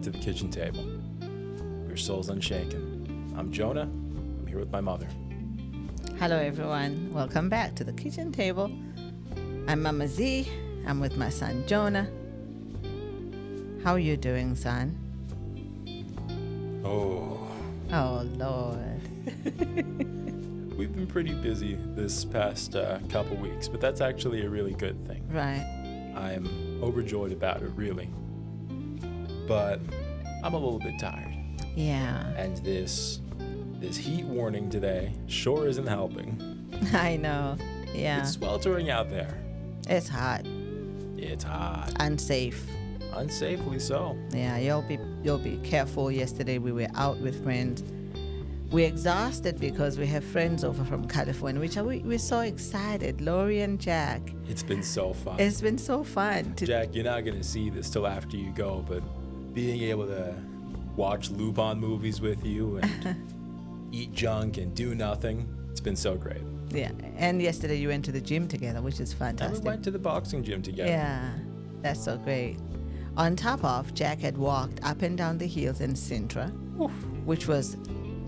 to the kitchen table. Your soul's unshaken. I'm Jonah. I'm here with my mother. Hello, everyone. Welcome back to the kitchen table. I'm Mama Z. I'm with my son, Jonah. How are you doing, son? Oh, Lord. we've been pretty busy this past couple weeks, but that's actually a really good thing. Right. I'm overjoyed about it, really. But I'm a little bit tired. Yeah. And this heat warning today sure isn't helping. I know. Yeah. It's sweltering out there. It's hot. It's hot. Unsafe. Unsafely so. Yeah, you'll be careful. Yesterday we were out with friends. We're exhausted because we have friends over from California, which we're so excited. Lori and Jack. It's been so fun. It's been so fun. Jack, you're not going to see this till after you go, but being able to watch Lupin movies with you and eat junk and do nothing, it's been so great. Yeah, and yesterday you went to the gym together, which is fantastic. And we went to the boxing gym together. Yeah, that's so great. On top of, Jack had walked up and down the hills in Sintra, which was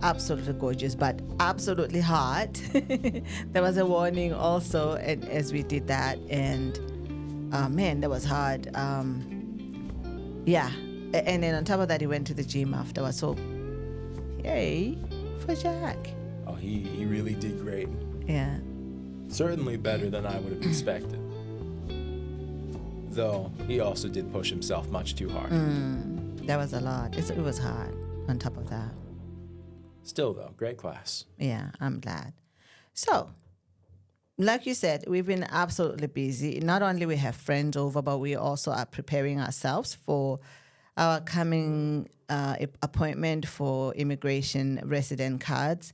absolutely gorgeous, but absolutely hot. There was a warning also, and as we did that, and man, that was hard. Yeah, and then on top of that, he went to the gym afterwards. So, yay for Jack. Oh, he really did great. Yeah. Certainly better than I would have expected. Though he also did push himself much too hard. That was a lot. It was hard on top of that. Still, though, great class. Yeah, I'm glad. So, like you said, we've been absolutely busy. Not only we have friends over, but we also are preparing ourselves for our coming appointment for immigration resident cards.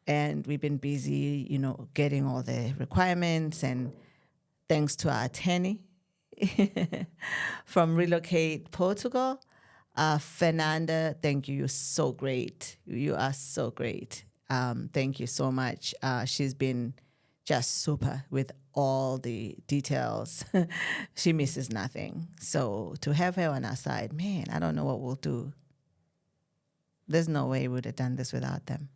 And we've been busy, getting all the requirements. And thanks to our attorney from Relocate Portugal, Fernanda, thank you. You're so great. You are so great. Thank you so much. She's been just super with all the details. She misses nothing. So to have her on our side, man, I don't know what we'll do. There's no way we would have done this without them.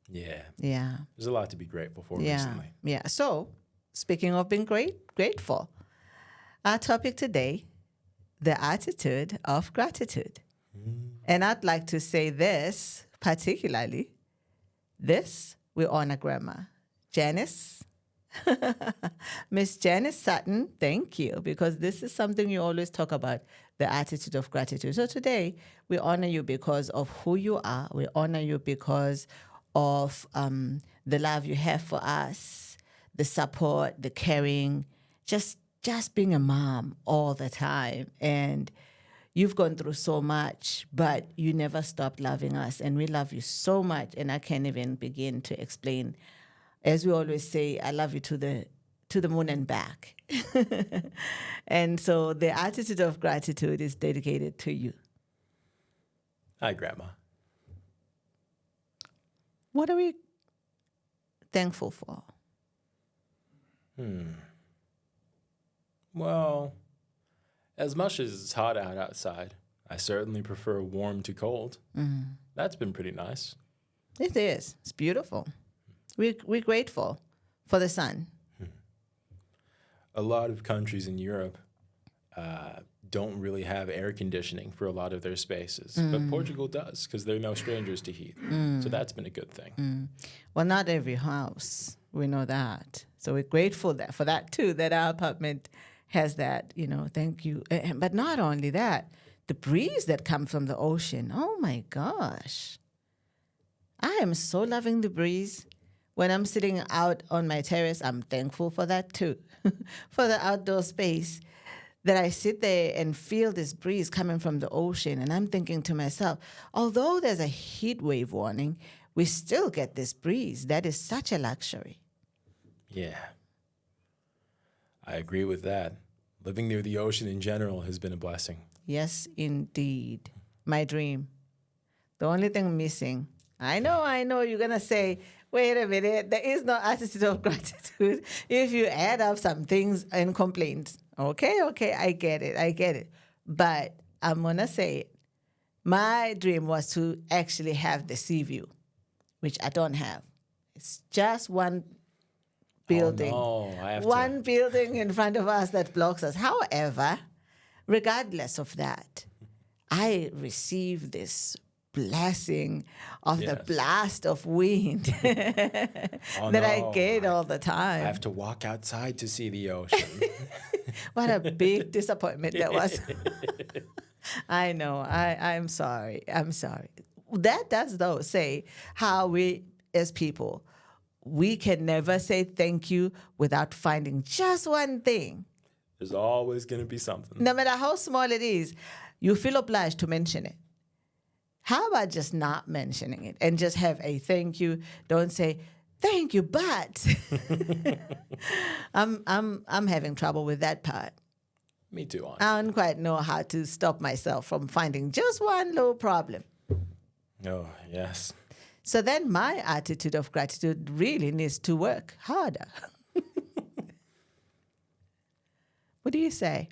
Yeah. Yeah. There's a lot to be grateful for Yeah. recently. Yeah. So speaking of being grateful, our topic today, the attitude of gratitude. And I'd like to say this particularly, we honor Grandma Janice. Miss Janice Sutton, thank you, because this is something you always talk about, the attitude of gratitude. So today, we honor you because of who you are. We honor you because of the love you have for us, the support, the caring, just being a mom all the time. And you've gone through so much, but you never stopped loving us. And we love you so much. And I can't even begin to explain. As we always say, I love you to the moon and back. And so the attitude of gratitude is dedicated to you. Hi, Grandma. What are we thankful for? Well, as much as it's hot outside, I certainly prefer warm to cold. That's been pretty nice. It is. It's beautiful. We're grateful for the sun. A lot of countries in Europe don't really have air conditioning for a lot of their spaces, but Portugal does because they're no strangers to heat. So that's been a good thing. Well, not every house. We know that. So we're grateful for that too, that our apartment has that, thank you. But not only that, the breeze that comes from the ocean. Oh my gosh. I am so loving the breeze. When I'm sitting out on my terrace, I'm thankful for that too, for the outdoor space, that I sit there and feel this breeze coming from the ocean. And I'm thinking to myself, although there's a heat wave warning, we still get this breeze. That is such a luxury. Yeah. I agree with that. Living near the ocean in general has been a blessing. Yes, indeed. My dream. The only thing missing, I know, you're going to say, wait a minute, there is no attitude of gratitude if you add up some things and complaints. Okay, I get it. But I'm going to say it. My dream was to actually have the sea view, which I don't have. It's just one building. Oh, no, I have One building in front of us that blocks us. However, regardless of that, I received this blessing of the Yes. blast of wind Oh, that I no, get all the I time. have to walk outside to see the ocean. What a big disappointment that was. I know. I'm sorry. I'm sorry. That does, though, say how we, as people, we can never say thank you without finding just one thing. There's always going to be something. No matter how small it is, you feel obliged to mention it. How about just not mentioning it and just have a thank you? Don't say thank you, but I'm having trouble with that part. Me too, honestly. I don't quite know how to stop myself from finding just one little problem. Oh, yes. So then my attitude of gratitude really needs to work harder. What do you say?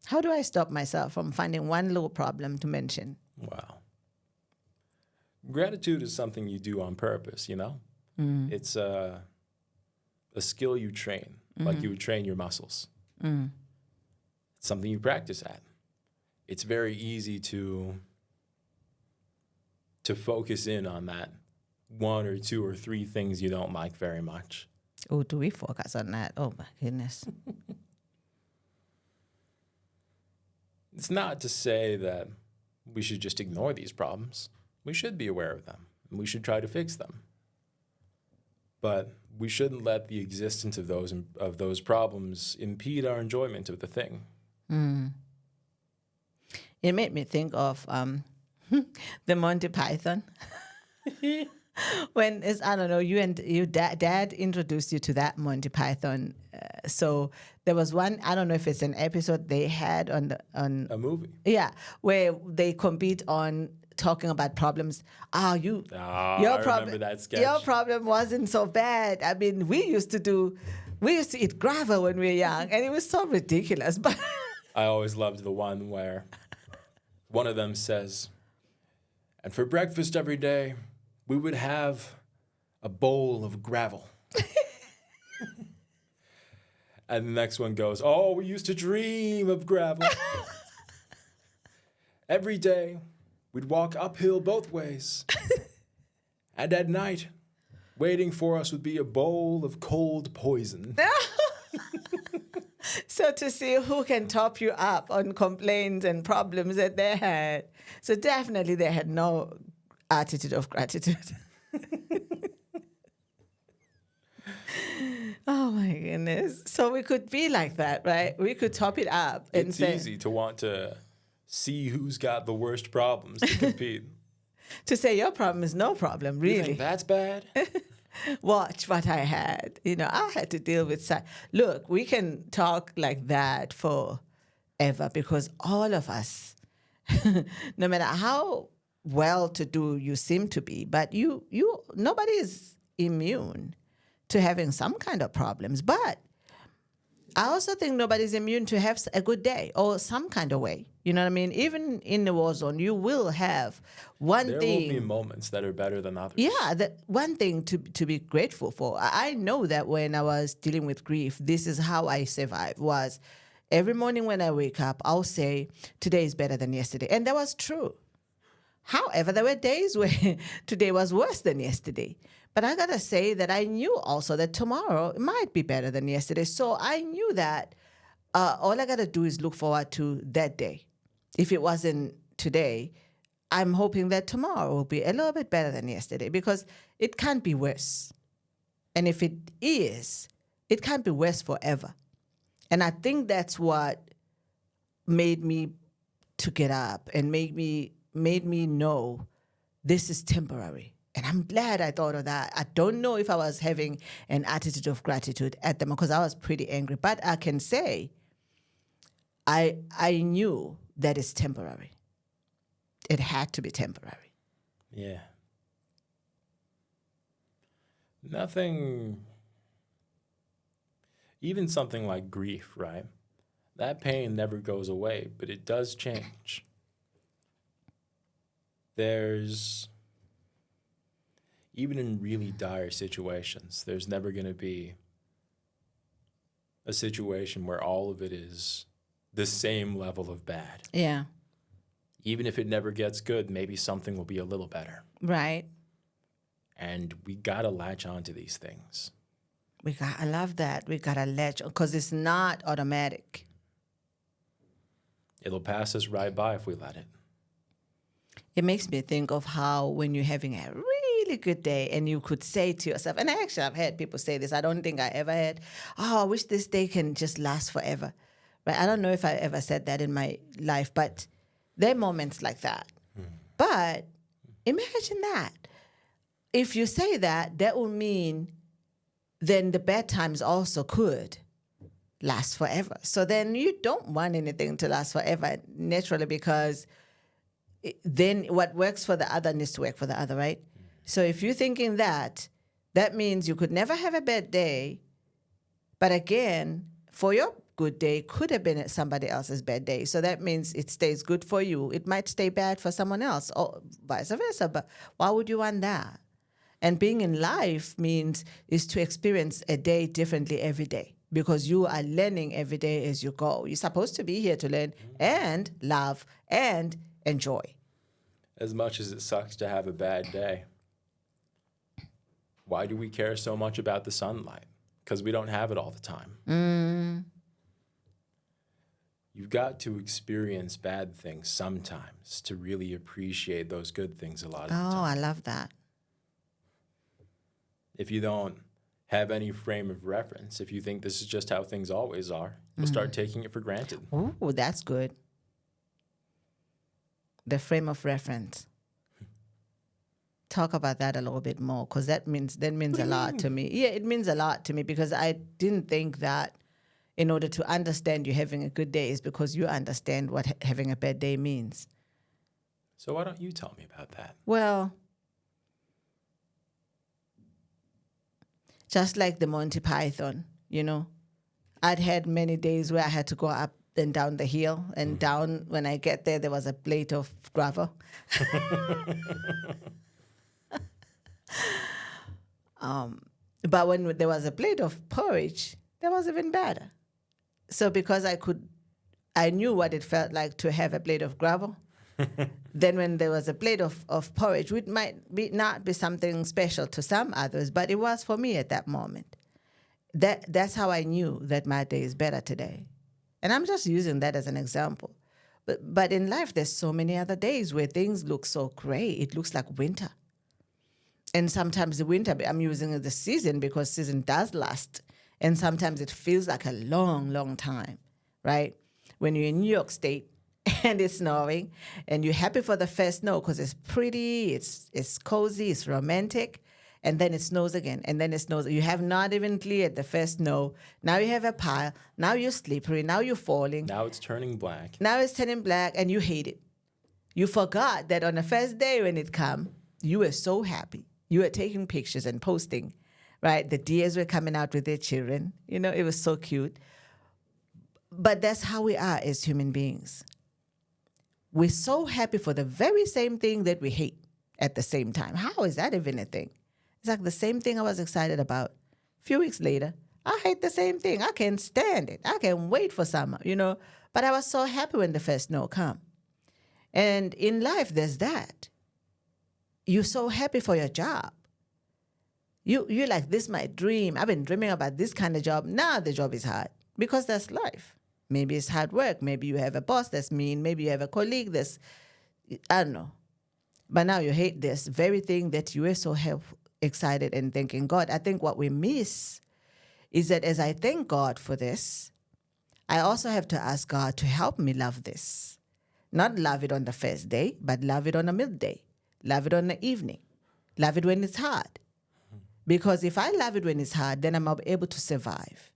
How do I stop myself from finding one little problem to mention? Wow. Gratitude is something you do on purpose, you know? It's a skill you train, like you would train your muscles. It's something you practice at. It's very easy to focus in on that one or two or three things you don't like very much. Oh, do we focus on that? Oh, my goodness. It's not to say that we should just ignore these problems. We should be aware of them, and we should try to fix them. But we shouldn't let the existence of those problems impede our enjoyment of the thing. It made me think of the Monty Python. When it's, I don't know, you and your dad introduced you to that Monty Python. So there was one, I don't know if it's an episode they had on A movie. yeah, where they compete on talking about problems. I remember that sketch. Your problem wasn't so bad. I mean, we used to eat gravel when we were young, and it was so ridiculous. But I always loved the one where one of them says, and for breakfast every day, we would have a bowl of gravel. And the next one goes, oh, we used to dream of gravel. Every day, we'd walk uphill both ways. And at night, waiting for us would be a bowl of cold poison. so to see who can top you up on complaints and problems that they had. So definitely they had no attitude of gratitude. Oh my goodness. So we could be like that, right? We could top it up and It's say, easy to want to see who's got the worst problems to compete. to say your problem is no problem, You really. think that's bad? Watch what I had. I had to deal with look, we can talk like that forever because all of us, no matter how well-to-do you seem to be, but nobody is immune to having some kind of problems. But I also think nobody's immune to have a good day or some kind of way. You know what I mean? Even in the war zone, you will have one There thing. will be moments that are better than others. Yeah, that one thing to be grateful for. I know that when I was dealing with grief, this is how I survived. Was every morning when I wake up, I'll say, today is better than yesterday. And that was true. However, there were days where today was worse than yesterday. But I got to say that I knew also that tomorrow might be better than yesterday. So I knew that all I got to do is look forward to that day. If it wasn't today, I'm hoping that tomorrow will be a little bit better than yesterday because it can't be worse. And if it is, it can't be worse forever. And I think that's what made me to get up and made me know this is temporary. And I'm glad I thought of that. I don't know if I was having an attitude of gratitude at them because I was pretty angry. But I can say I knew that it's temporary. It had to be temporary. Yeah. Nothing, even something like grief, right? That pain never goes away, but it does change. there's, even in really dire situations, there's never going to be a situation where all of it is the same level of bad. Yeah. Even if it never gets good, maybe something will be a little better. Right. And we got to latch onto these things. I love that. We got to latch because it's not automatic. It'll pass us right by if we let it. It makes me think of how when you're having a really good day and you could say to yourself, and actually I've heard people say this, I don't think I ever had, oh, I wish this day can just last forever. Right? I don't know if I ever said that in my life, but there are moments like that. But imagine that. If you say that, that will mean then the bad times also could last forever. So then you don't want anything to last forever naturally, because then what works for the other needs to work for the other, right? So if you're thinking that, that means you could never have a bad day, but again, for your good day could have been somebody else's bad day. So that means it stays good for you. It might stay bad for someone else, or vice versa, but why would you want that? And being in life is to experience a day differently every day, because you are learning every day as you go. You're supposed to be here to learn and love and enjoy. As much as it sucks to have a bad day, why do we care so much about the sunlight? Because we don't have it all the time. You've got to experience bad things sometimes to really appreciate those good things a lot of the time. Oh, I love that. If you don't have any frame of reference, if you think this is just how things always are, you'll start taking it for granted. Oh, that's good. The frame of reference. Talk about that a little bit more, because that means a lot to me. Yeah, it means a lot to me, because I didn't think that in order to understand you having a good day is because you understand what having a bad day means. So why don't you tell me about that? Well, just like the Monty Python, I'd had many days where I had to go up and down the hill, and down, when I get there was a plate of gravel. But when there was a plate of porridge, that was even better. So because I knew what it felt like to have a plate of gravel, then when there was a plate of porridge, which might not be something special to some others, but it was for me at that moment. That's how I knew that my day is better today. And I'm just using that as an example. But in life, there's so many other days where things look so gray. It looks like winter. And sometimes the winter, I'm using the season because season does last. And sometimes it feels like a long, long time, right? When you're in New York State and it's snowing and you're happy for the first snow because it's pretty, it's cozy, it's romantic, and then it snows again, and then it snows. You have not even cleared the first snow. Now you have a pile. Now you're slippery. Now you're falling. Now it's turning black. Now it's turning black, and you hate it. You forgot that on the first day when it came, you were so happy. You were taking pictures and posting, right? The deers were coming out with their children. It was so cute. But that's how we are as human beings. We're so happy for the very same thing that we hate at the same time. How is that even a thing? It's like the same thing I was excited about. A few weeks later, I hate the same thing. I can't stand it. I can't wait for summer, But I was so happy when the first snow came. And in life, there's that. You're so happy for your job. You're like, this is my dream. I've been dreaming about this kind of job. Now the job is hard because that's life. Maybe it's hard work. Maybe you have a boss that's mean. Maybe you have a colleague that's, I don't know. But now you hate this very thing that you were so excited and thanking God. I think what we miss is that as I thank God for this, I also have to ask God to help me love this. Not love it on the first day, but love it on a midday. Love it on the evening. Love it when it's hard. Because if I love it when it's hard, then I'm able to survive.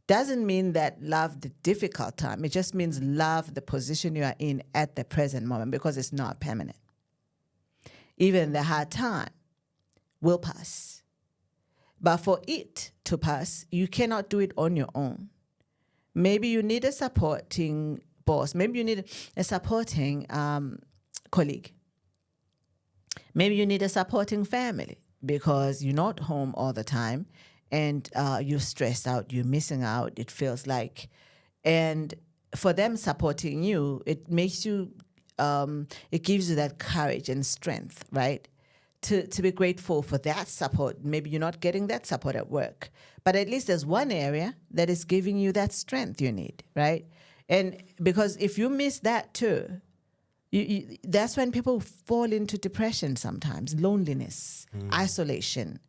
Doesn't mean that love the difficult time. It just means love the position you are in at the present moment, because it's not permanent. Even the hard time will pass. But for it to pass, you cannot do it on your own. Maybe you need a supporting boss. Maybe you need a supporting colleague. Maybe you need a supporting family because you're not home all the time and you're stressed out, you're missing out, it feels like. And for them supporting you, it makes you, it gives you that courage and strength, right? To be grateful for that support. Maybe you're not getting that support at work, but at least there's one area that is giving you that strength you need, right? And because if you miss that too, that's when people fall into depression sometimes, loneliness, isolation.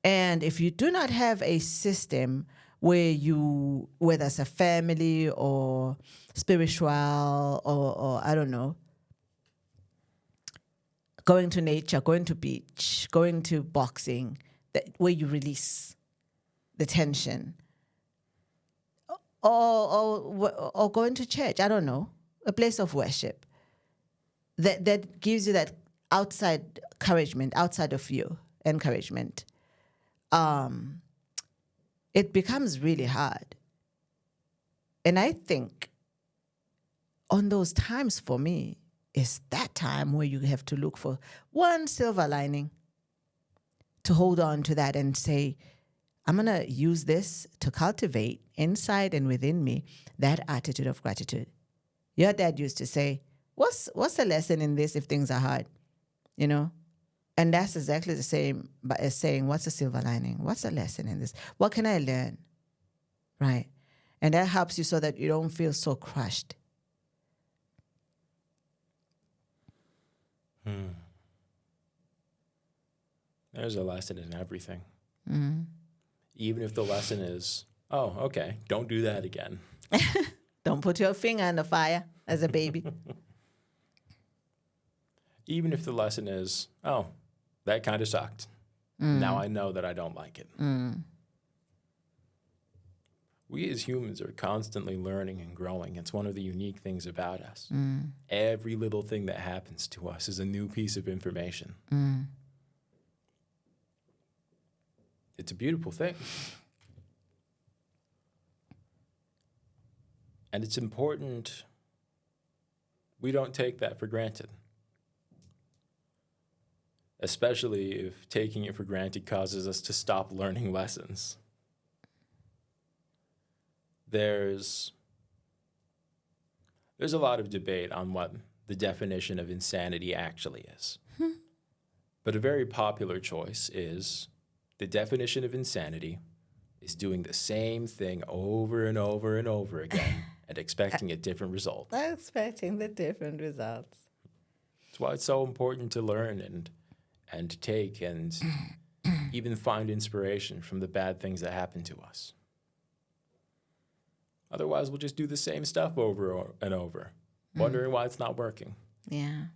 And if you do not have a system whether it's a family or spiritual or I don't know, going to nature, going to beach, going to boxing, where you release the tension, or going to church, I don't know, a place of worship that gives you that outside encouragement, outside of you, encouragement. It becomes really hard. And I think on those times for me, is that time where you have to look for one silver lining to hold on to that and say, I'm going to use this to cultivate inside and within me that attitude of gratitude. Your dad used to say, what's the lesson in this if things are hard? You know? And that's exactly the same as saying, what's the silver lining? What's the lesson in this? What can I learn? Right? And that helps you so that you don't feel so crushed. There's a lesson in everything. Even if the lesson is, oh, okay, don't do that again. Don't put your finger in the fire as a baby. Even if the lesson is, oh, that kind of sucked. Now I know that I don't like it. We as humans are constantly learning and growing. It's one of the unique things about us. Every little thing that happens to us is a new piece of information. It's a beautiful thing. And it's important we don't take that for granted. Especially if taking it for granted causes us to stop learning lessons. There's a lot of debate on what the definition of insanity actually is. But a very popular choice is the definition of insanity is doing the same thing over and over and over again and expecting a different result. Expecting the different results. That's why it's so important to learn and take and even find inspiration from the bad things that happen to us. Otherwise, we'll just do the same stuff over and over, wondering why it's not working. Yeah.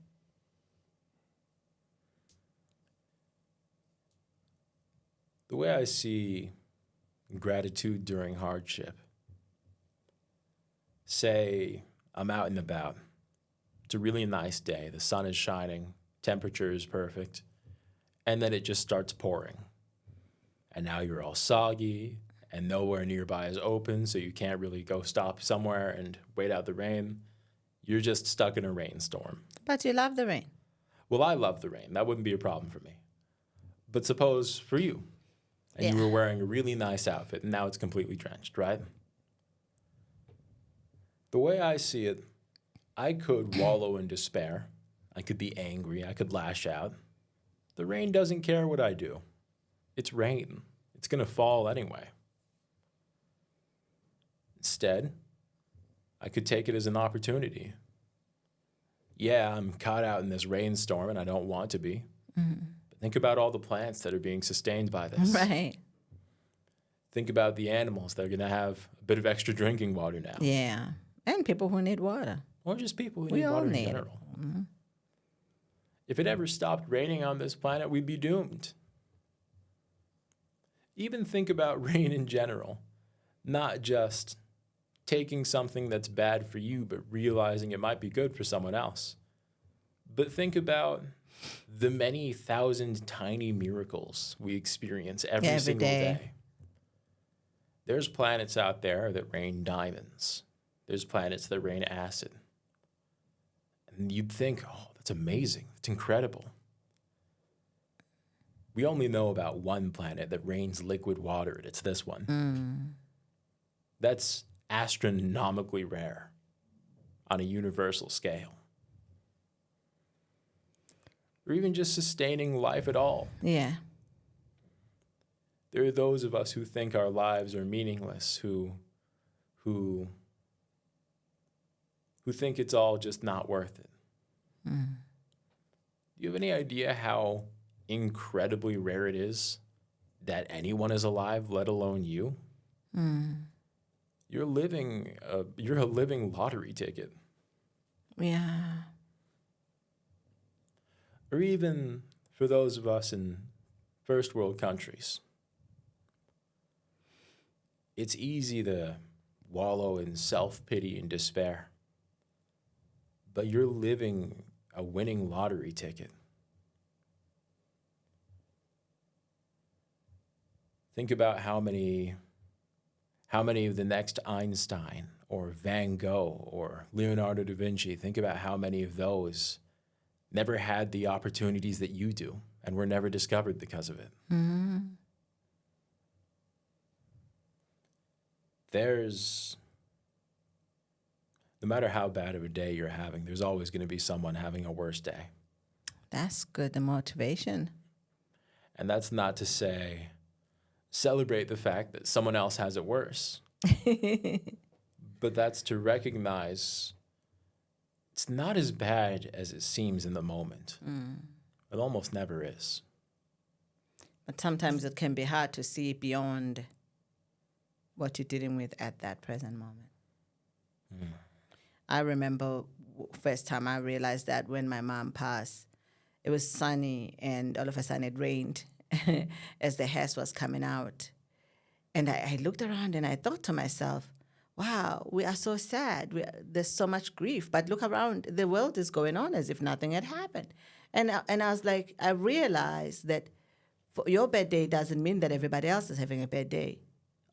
The way I see gratitude during hardship, say I'm out and about. It's a really nice day. The sun is shining. Temperature is perfect. And then it just starts pouring. And now you're all soggy and nowhere nearby is open, so you can't really go stop somewhere and wait out the rain. You're just stuck in a rainstorm. But you love the rain. Well, I love the rain. That wouldn't be a problem for me. But suppose for you, and you were wearing a really nice outfit, and now it's completely drenched, right? The way I see it, I could wallow in despair. I could be angry. I could lash out. The rain doesn't care what I do. It's rain. It's going to fall anyway. Instead, I could take it as an opportunity. Yeah, I'm caught out in this rainstorm, and I don't want to be. But think about all the plants that are being sustained by this. Right. Think about the animals that are going to have a bit of extra drinking water now. Yeah. And people who need water. Or just people who We need all water need in it. general. If it ever stopped raining on this planet, we'd be doomed. Even think about rain in general, not just taking something that's bad for you, but realizing it might be good for someone else. But think about the many thousand tiny miracles we experience every single day. There's planets out there that rain diamonds. There's planets that rain acid. And you'd think, oh, that's amazing. That's incredible. We only know about one planet that rains liquid water, and it's this one. That's astronomically rare on a universal scale. Or even just sustaining life at all. Yeah. There are those of us who think our lives are meaningless, who think it's all just not worth it. Do you have any idea how incredibly rare it is that anyone is alive, let alone you? You're a living lottery ticket. Yeah. Or even for those of us in first world countries. It's easy to wallow in self-pity and despair. But you're living a winning lottery ticket. Think about how many of the next Einstein or Van Gogh or Leonardo da Vinci, think about how many of those never had the opportunities that you do and were never discovered because of it. No matter how bad of a day you're having, there's always going to be someone having a worse day. That's good, the motivation. And that's not to say celebrate the fact that someone else has it worse. But that's to recognize it's not as bad as it seems in the moment. It almost never is. But sometimes it can be hard to see beyond what you're dealing with at that present moment. I remember first time I realized that when my mom passed, it was sunny and all of a sudden it rained as the hearse was coming out. And I looked around and I thought to myself, wow, we are so sad. There's so much grief. But look around, the world is going on as if nothing had happened. And I was like, I realized that your bad day doesn't mean that everybody else is having a bad day.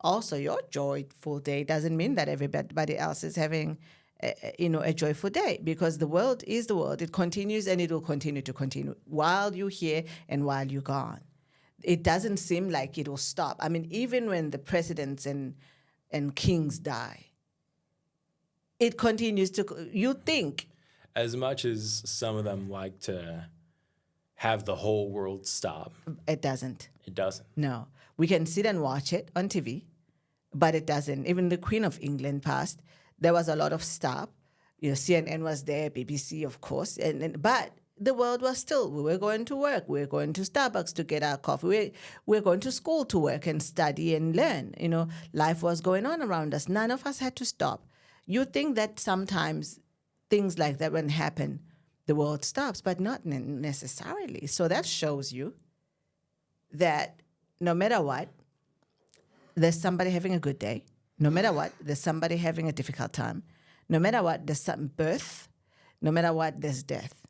Also, your joyful day doesn't mean that everybody else is having a joyful day, because the world is the world. It continues and it will continue to continue while you're here and while you're gone. It doesn't seem like it will stop. I mean, even when the presidents and kings die, it continues to, you think. As much as some of them like to have the whole world stop. It doesn't. It doesn't. No. We can sit and watch it on TV, but it doesn't. Even the Queen of England passed. There was a lot of stop. CNN was there, BBC, of course. But the world was still, we were going to work. We were going to Starbucks to get our coffee. We were going to school to work and study and learn. Life was going on around us. None of us had to stop. You think that sometimes things like that when happen, the world stops, but not necessarily. So that shows you that no matter what, there's somebody having a good day. No matter what, there's somebody having a difficult time. No matter what, there's some birth. No matter what, there's death.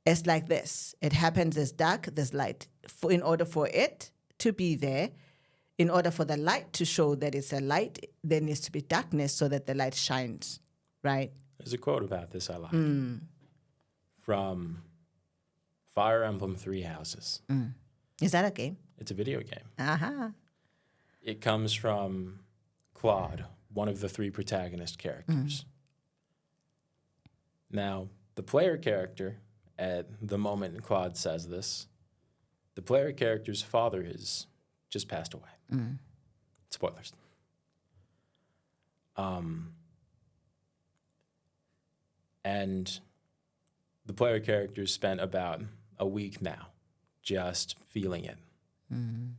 It's like this. It happens, there's dark, there's light. In order for it to be there, in order for the light to show that it's a light, there needs to be darkness so that the light shines, right? There's a quote about this I like. From Fire Emblem Three Houses. Is that a game? It's a video game. Uh-huh. It comes from Claude, one of the three protagonist characters. Now, the player character, at the moment Claude says this, the player character's father has just passed away. Spoilers. And the player character spent about a week now just feeling it. And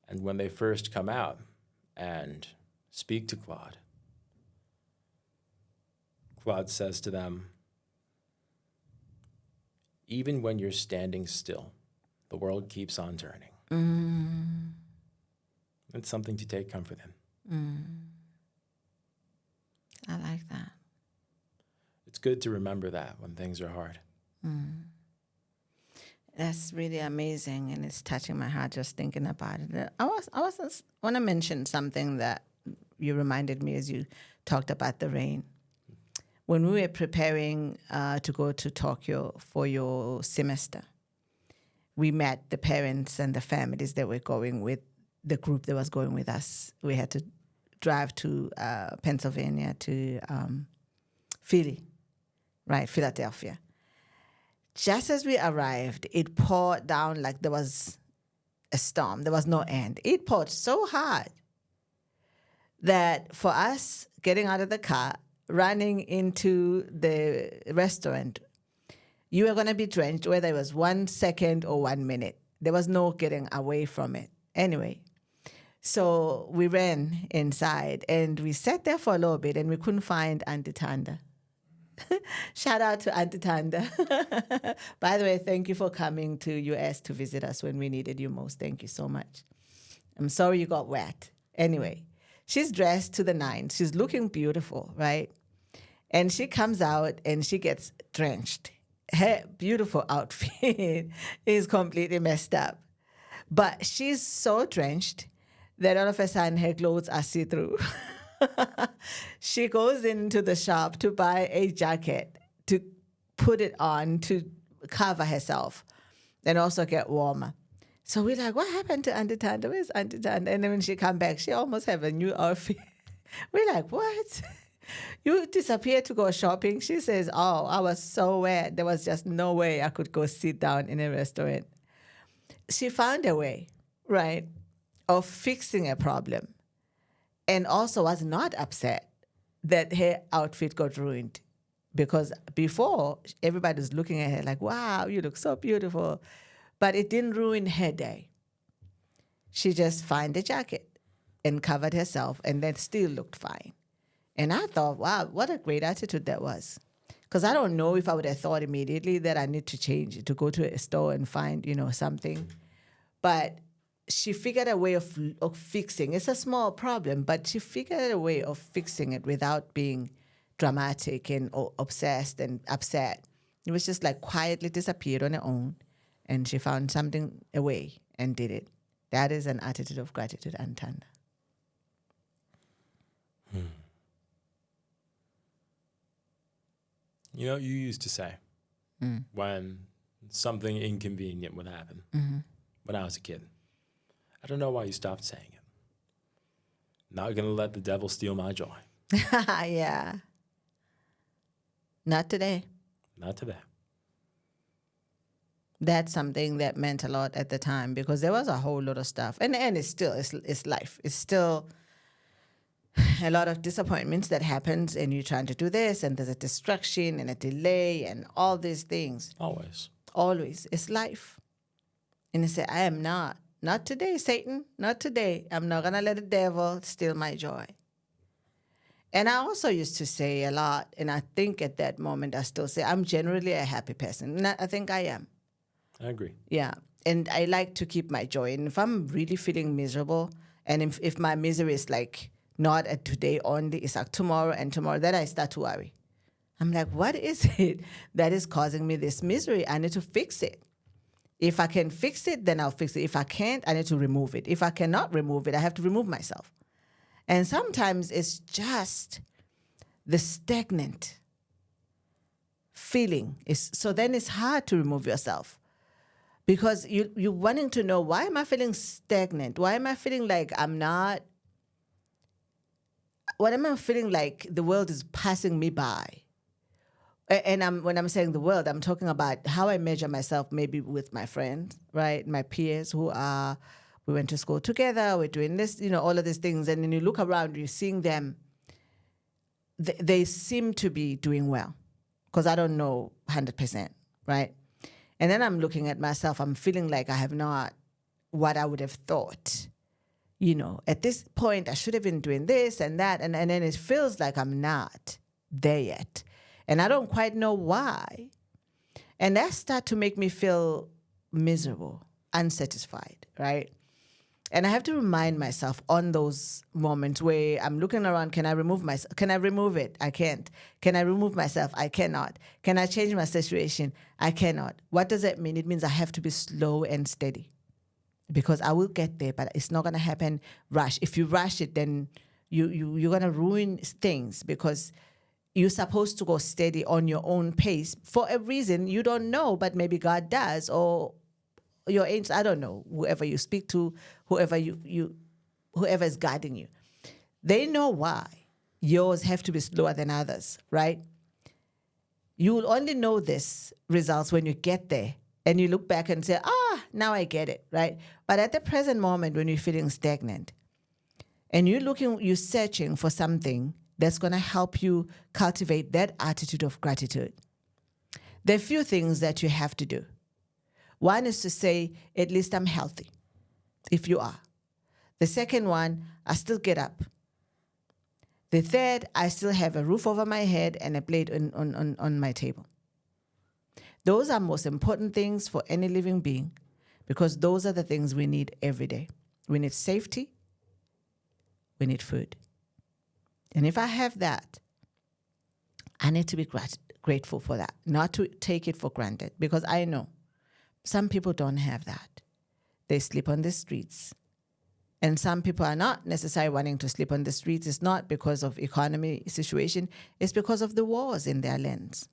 when they first come out and speak to Claude, Claude says to them, even when you're standing still, the world keeps on turning. It's something to take comfort in. I like that. It's good to remember that when things are hard. That's really amazing, and it's touching my heart just thinking about it. I want to mention something that you reminded me as you talked about the rain. When we were preparing to go to Tokyo for your semester, we met the parents and the families that were going with the group that was going with us. We had to drive to Pennsylvania to Philly, right, Philadelphia. Just as we arrived, it poured down like there was a storm. There was no end. It poured so hard that for us getting out of the car, running into the restaurant, you were going to be drenched whether it was 1 second or 1 minute. There was no getting away from it. Anyway, so we ran inside and we sat there for a little bit and we couldn't find Auntie Tanda. Shout out to Auntie Tanda. By the way, thank you for coming to US to visit us when we needed you most. Thank you so much. I'm sorry you got wet. Anyway, she's dressed to the nines. She's looking beautiful, right? And she comes out and she gets drenched. Her beautiful outfit is completely messed up. But she's so drenched that all of a sudden her clothes are see-through. She goes into the shop to buy a jacket to put it on to cover herself and also get warmer. So we're like, what happened to Auntie Tanda? Where's Auntie Tanda? And then when she come back, she almost have a new outfit. We're like, what? You disappeared to go shopping? She says, oh, I was so wet. There was just no way I could go sit down in a restaurant. She found a way, right, of fixing a problem. And also was not upset that her outfit got ruined. Because before, everybody's looking at her like, wow, you look so beautiful. But it didn't ruin her day. She just found a jacket and covered herself and then still looked fine. And I thought, wow, what a great attitude that was. Because I don't know if I would have thought immediately that I need to change it, to go to a store and find, something. But she figured a way of fixing. It's a small problem, but she figured a way of fixing it without being dramatic and obsessed and upset. It was just like quietly disappeared on her own, and she found something, a way, and did it. That is an attitude of gratitude, Antanda. You used to say when something inconvenient would happen when I was a kid. I don't know why you stopped saying it. Not going to let the devil steal my joy. Yeah. Not today. Not today. That's something that meant a lot at the time because there was a whole lot of stuff. And it's still, it's life. It's still a lot of disappointments that happens and you're trying to do this and there's a distraction and a delay and all these things. Always. Always. It's life. And you say, I am not. Not today, Satan. Not today. I'm not going to let the devil steal my joy. And I also used to say a lot, and I think at that moment I still say, I'm generally a happy person. And I think I am. I agree. Yeah. And I like to keep my joy. And if I'm really feeling miserable, and if my misery is like not a today only, it's like tomorrow and tomorrow, then I start to worry. I'm like, what is it that is causing me this misery? I need to fix it. If I can fix it, then I'll fix it. If I can't, I need to remove it. If I cannot remove it, I have to remove myself. And sometimes it's just the stagnant feeling. So then it's hard to remove yourself because you're wanting to know, why am I feeling stagnant? Why am I feeling like I'm not? What am I feeling like the world is passing me by? And when I'm saying the world, I'm talking about how I measure myself maybe with my friends, right? My peers we went to school together, we're doing this, all of these things. And then you look around, you're seeing them, they seem to be doing well because I don't know 100%, right? And then I'm looking at myself, I'm feeling like I have not what I would have thought. At this point, I should have been doing this and that. And then it feels like I'm not there yet. And I don't quite know why. And that starts to make me feel miserable, unsatisfied, right? And I have to remind myself on those moments where I'm looking around, can I remove myself? Can I remove it? I can't. Can I remove myself? I cannot. Can I change my situation? I cannot. What does that mean? It means I have to be slow and steady because I will get there, but it's not going to happen rush. If you rush it, then you're going to ruin things because you're supposed to go steady on your own pace for a reason you don't know, but maybe God does, or your angels, I don't know, whoever you speak to, whoever whoever is guiding you, they know why yours have to be slower than others, right? You will only know this results when you get there and you look back and say, now I get it, right? But at the present moment, when you're feeling stagnant and you're searching for something that's going to help you cultivate that attitude of gratitude, there are a few things that you have to do. One is to say, at least I'm healthy, if you are. The second one, I still get up. The third, I still have a roof over my head and a plate on my table. Those are most important things for any living being because those are the things we need every day. We need safety. We need food. And if I have that, I need to be grateful for that, not to take it for granted because I know some people don't have that. They sleep on the streets. And some people are not necessarily wanting to sleep on the streets. It's not because of economy situation. It's because of the wars in their lands.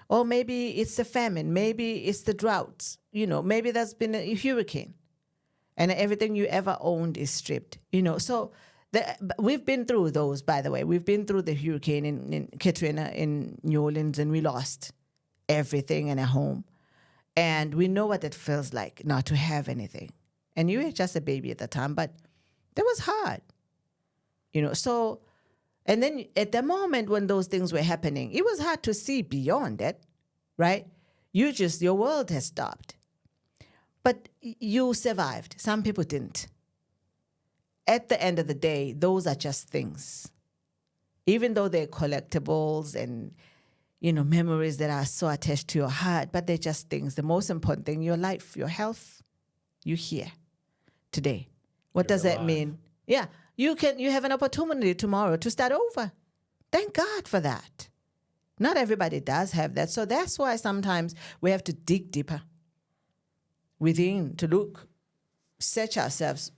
Or maybe it's the famine. Maybe it's the droughts. Maybe there's been a hurricane and everything you ever owned is stripped. So we've been through those, by the way. We've been through the hurricane in Katrina in New Orleans and we lost everything and a home. And we know what it feels like not to have anything. And you were just a baby at the time, but that was hard, So, and then at the moment when those things were happening, it was hard to see beyond it, right? Your world has stopped. But you survived. Some people didn't. At the end of the day, those are just things. Even though they're collectibles and, memories that are so attached to your heart, but they're just things. The most important thing, your life, your health, you're here. Today. What You're does that alive. mean? Yeah, you have an opportunity tomorrow to start over. Thank God for that. Not everybody does have that. So that's why sometimes we have to dig deeper within to search ourselves.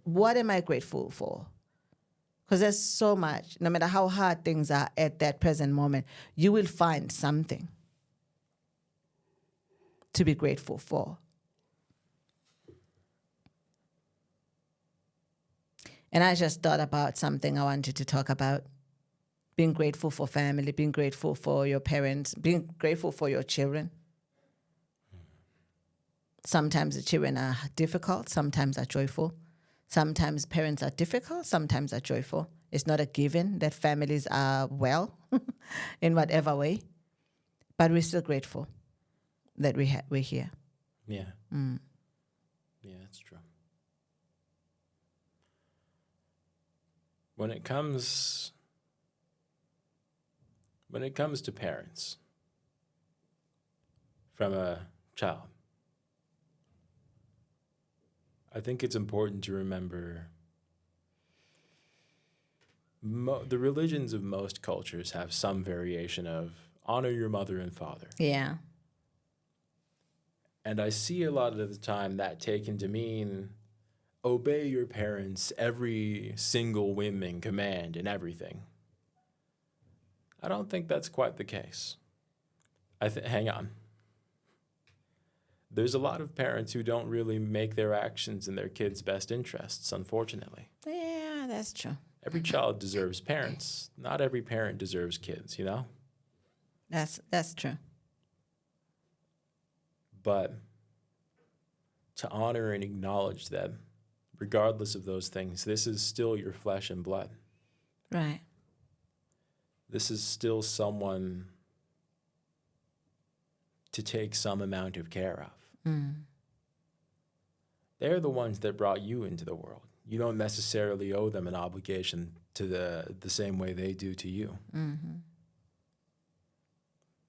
What am I grateful for? Because there's so much. No matter how hard things are at that present moment, you will find something to be grateful for. And I just thought about something I wanted to talk about. Being grateful for family, being grateful for your parents, being grateful for your children. Sometimes the children are difficult, sometimes are joyful. Sometimes parents are difficult, sometimes are joyful. It's not a given that families are well in whatever way. But we're still grateful that we're here. Yeah. Yeah, that's true. When it comes to parents from a child, I think it's important to remember the religions of most cultures have some variation of honor your mother and father. Yeah. And I see a lot of the time that taken to mean obey your parents' every single whim and command and everything. I don't think that's quite the case. Hang on. There's a lot of parents who don't really make their actions in their kids' best interests, unfortunately. Yeah, that's true. Every child deserves parents. Not every parent deserves kids, That's true. But to honor and acknowledge them, regardless of those things, this is still your flesh and blood. Right. This is still someone to take some amount of care of. They're the ones that brought you into the world. You don't necessarily owe them an obligation to the same way they do to you. Mm-hmm.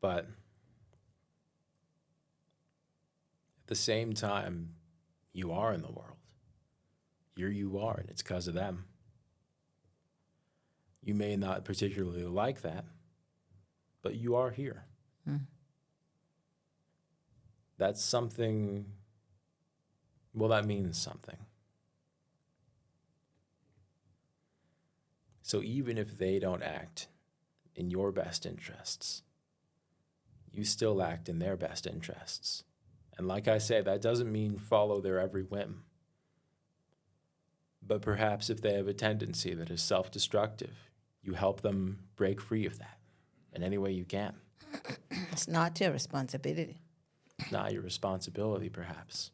But at the same time, you are in the world. Here you are, and it's because of them. You may not particularly like that, but you are here. That's something, well, that means something. So even if they don't act in your best interests, you still act in their best interests. And like I say, that doesn't mean follow their every whim. But perhaps if they have a tendency that is self-destructive, you help them break free of that in any way you can. It's not your responsibility. Not your responsibility, perhaps.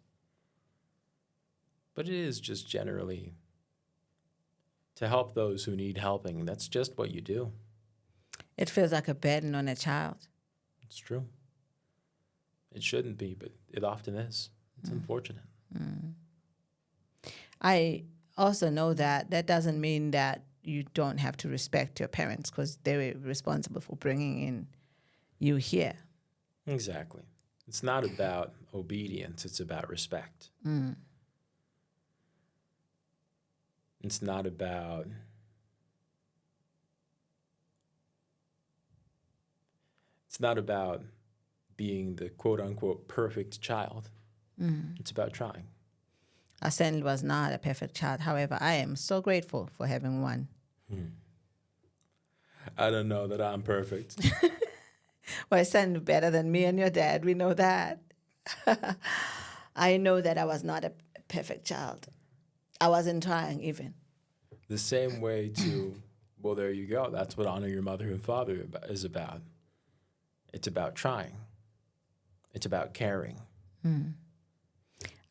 But it is just generally to help those who need helping. That's just what you do. It feels like a burden on a child. It's true. It shouldn't be, but it often is. It's unfortunate. I also know that that doesn't mean that you don't have to respect your parents because they were responsible for bringing in you here. Exactly. It's not about obedience, it's about respect. It's not about being the quote unquote perfect child. It's about trying. I certainly was not a perfect child. However, I am so grateful for having one. I don't know that I'm perfect. Well, it's certainly better than me and your dad. We know that. I know that I was not a perfect child. I wasn't trying even. The same way to, well, there you go. That's what honor your mother and father is about. It's about trying. It's about caring.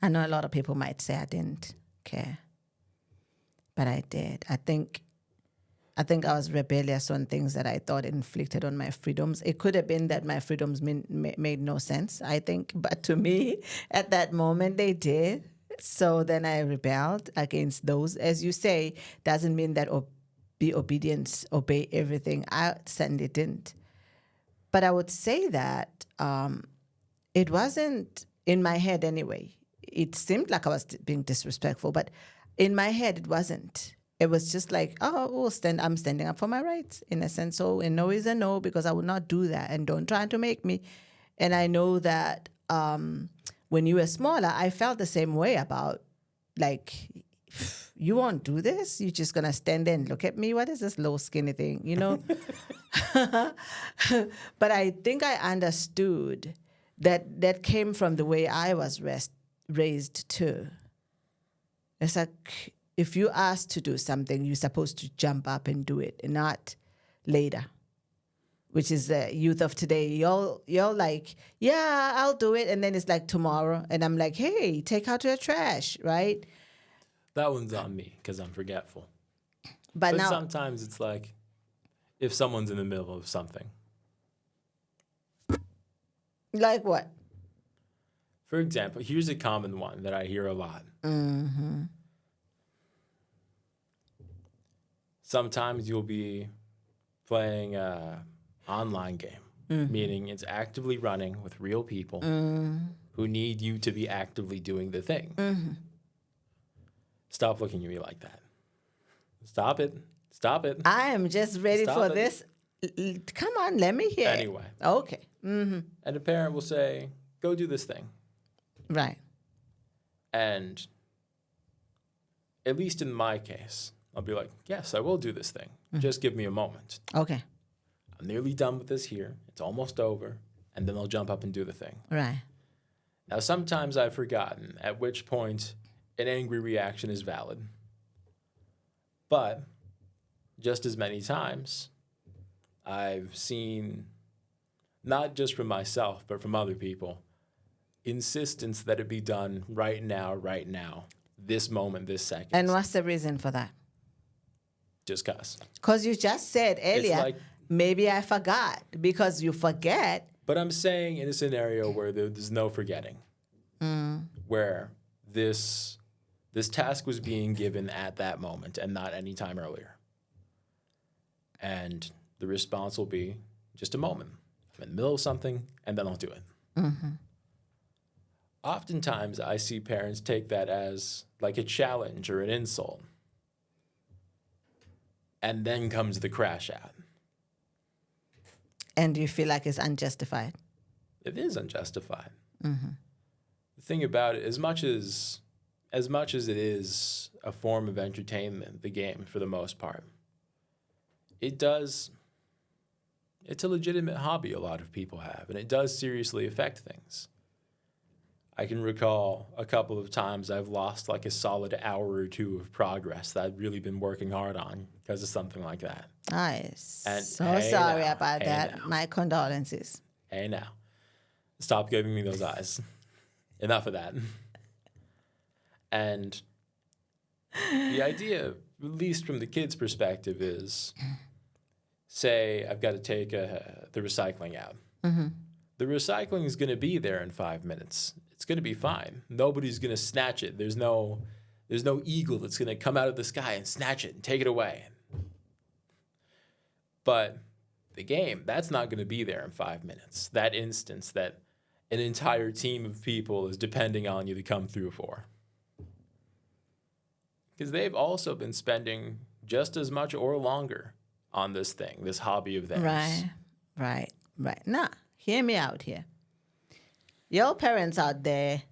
I know a lot of people might say I didn't care, but I did. I think I was rebellious on things that I thought inflicted on my freedoms. It could have been that my freedoms made no sense, I think, but to me, at that moment, they did. So then I rebelled against those. As you say, doesn't mean that be obedient, obey everything. I certainly didn't. But I would say that it wasn't in my head anyway. It seemed like I was being disrespectful, but in my head, it wasn't. It was just like, oh, I'm standing up for my rights in a sense. So a no is a no because I would not do that, and don't try to make me. And I know that when you were smaller, I felt the same way about, like, you won't do this? You're just going to stand there and look at me? What is this low skinny thing, you know? But I think I understood that came from the way I was raised too. It's like, if you asked to do something, you're supposed to jump up and do it, and not later. Which is the youth of today. You're like, yeah, I'll do it, and then it's like tomorrow, and I'm like, hey, take out your trash, right? That one's on me because I'm forgetful. But now, sometimes it's like, if someone's in the middle of something. like what? For example, here's a common one that I hear a lot. Sometimes you'll be playing an online game, meaning it's actively running with real people who need you to be actively doing the thing. Stop looking at me like that. Stop it. Stop it. I am just ready for this. Come on, let me hear. Anyway. Okay. And a parent will say, go do this thing. Right. And at least in my case, I'll be like, yes, I will do this thing. Just give me a moment. Okay. I'm nearly done with this here. It's almost over. And then I'll jump up and do the thing. Right. Now, sometimes I've forgotten, at which point an angry reaction is valid. But just as many times, I've seen, not just from myself, but from other people, insistence that it be done right now, this moment, this second. And what's the reason for that? Just cause. Because you just said earlier, like, maybe I forgot. Because you forget. But I'm saying in a scenario where there's no forgetting, where this task was being given at that moment and not any time earlier. And the response will be just a moment. I'm in the middle of something, and then I'll do it. Oftentimes, I see parents take that as like a challenge or an insult. And then comes the crash out. And you feel like it's unjustified? It is unjustified. The thing about it, as much as it is a form of entertainment, the game, for the most part, it's a legitimate hobby a lot of people have, and it does seriously affect things. I can recall a couple of times I've lost like a solid hour or two of progress that I've really been working hard on because of something like that. I'm And so hey sorry now, about hey that. now. My condolences. Hey now. Stop giving me those eyes. Enough of that. And the idea, at least from the kid's perspective, is say I've got to take the recycling out. Mm-hmm. The recycling is going to be there in 5 minutes. It's going to be fine. Nobody's going to snatch it. There's no eagle that's going to come out of the sky and snatch it and take it away. But the game, that's not going to be there in 5 minutes. That instance that an entire team of people is depending on you to come through for. Because they've also been spending just as much or longer on this thing, this hobby of theirs. Right. Now, hear me out here. Your parents out there